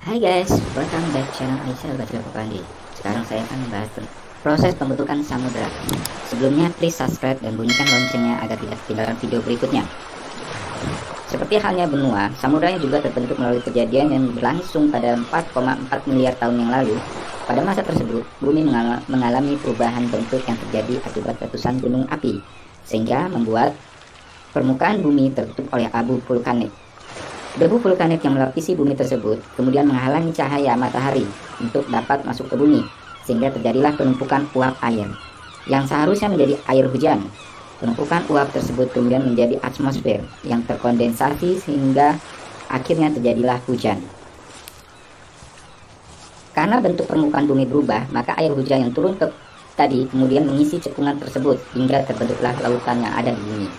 Hai guys, welcome back channel Aisyah Baca Pandi. Sekarang saya akan membahas proses pembentukan samudra. Sebelumnya, please subscribe dan bunyikan loncengnya agar tidak ketinggalan video berikutnya. Seperti halnya benua, samudra juga terbentuk melalui kejadian yang berlangsung pada 4,4 miliar tahun yang lalu. Pada masa tersebut, bumi mengalami perubahan bentuk yang terjadi akibat letusan gunung api, sehingga membuat permukaan bumi tertutup oleh abu vulkanik. Debu vulkanik yang melapisi bumi tersebut kemudian menghalangi cahaya matahari untuk dapat masuk ke bumi, sehingga terjadilah penumpukan uap air yang seharusnya menjadi air hujan. Penumpukan uap tersebut kemudian menjadi atmosfer yang terkondensasi sehingga akhirnya terjadilah hujan. Karena bentuk permukaan bumi berubah, maka air hujan yang turun ke tadi kemudian mengisi cekungan tersebut hingga terbentuklah lautan yang ada di bumi.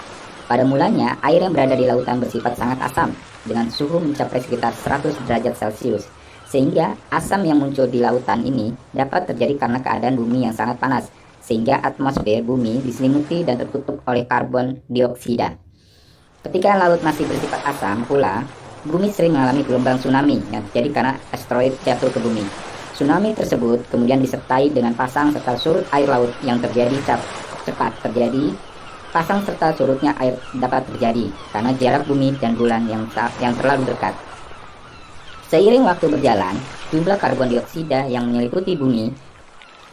Pada mulanya, air yang berada di lautan bersifat sangat asam, dengan suhu mencapai sekitar 100 derajat Celcius, sehingga asam yang muncul di lautan ini dapat terjadi karena keadaan bumi yang sangat panas, sehingga atmosfer bumi diselimuti dan tertutup oleh karbon dioksida. Ketika laut masih bersifat asam pula, bumi sering mengalami gelombang tsunami yang terjadi karena asteroid jatuh ke bumi. Tsunami tersebut kemudian disertai dengan pasang serta surut air laut yang cepat terjadi. Pasang serta surutnya air dapat terjadi karena jarak bumi dan bulan yang terlalu dekat. Seiring waktu berjalan, jumlah karbon dioksida yang menyelimuti bumi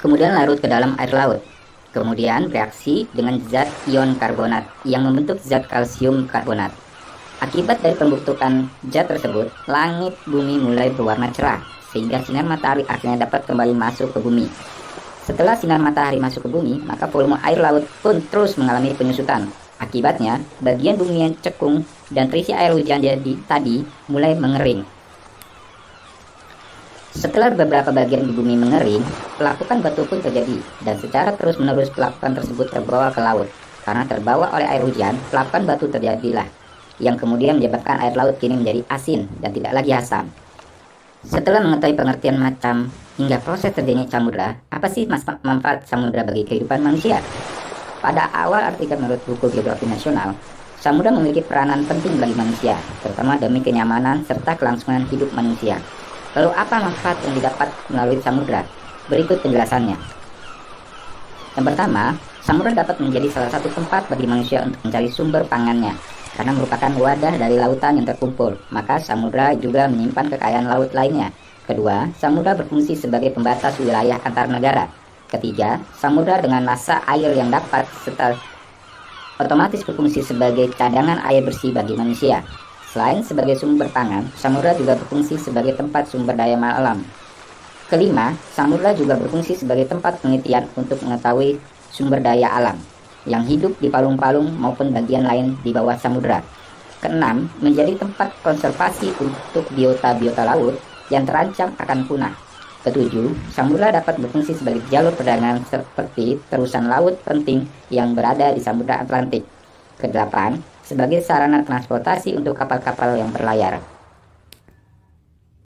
kemudian larut ke dalam air laut. Kemudian bereaksi dengan zat ion karbonat yang membentuk zat kalsium karbonat. Akibat dari pembentukan zat tersebut, langit bumi mulai berwarna cerah sehingga sinar matahari akhirnya dapat kembali masuk ke bumi. Setelah sinar matahari masuk ke bumi, maka volume air laut pun terus mengalami penyusutan. Akibatnya, bagian bumi yang cekung dan terisi air hujan tadi mulai mengering. Setelah beberapa bagian di bumi mengering, pelapukan batu pun terjadi, dan secara terus-menerus pelapukan tersebut terbawa ke laut. Karena terbawa oleh air hujan, pelapukan batu terjadilah, yang kemudian menyebabkan air laut kini menjadi asin dan tidak lagi asam. Setelah mengetahui pengertian macam hingga proses terjadinya samudra, apa sih manfaat samudra bagi kehidupan manusia? Pada awal artikel menurut buku Geografi Nasional, samudra memiliki peranan penting bagi manusia, terutama demi kenyamanan serta kelangsungan hidup manusia. Lalu apa manfaat yang didapat melalui samudra? Berikut penjelasannya. Yang pertama, samudra dapat menjadi salah satu tempat bagi manusia untuk mencari sumber pangannya. Karena merupakan wadah dari lautan yang terkumpul, maka samudra juga menyimpan kekayaan laut lainnya. Kedua, samudra berfungsi sebagai pembatas wilayah antar negara. Ketiga, samudra dengan massa air yang dapat serta otomatis berfungsi sebagai cadangan air bersih bagi manusia. Selain sebagai sumber pangan, samudra juga berfungsi sebagai tempat sumber daya alam. Kelima, samudra juga berfungsi sebagai tempat penelitian untuk mengetahui sumber daya alam yang hidup di palung-palung maupun bagian lain di bawah samudra. Keenam, menjadi tempat konservasi untuk biota-biota laut yang terancam akan punah. Ketujuh, samudra dapat berfungsi sebagai jalur perdagangan seperti terusan laut penting yang berada di Samudra Atlantik. Kedelapan, sebagai sarana transportasi untuk kapal-kapal yang berlayar.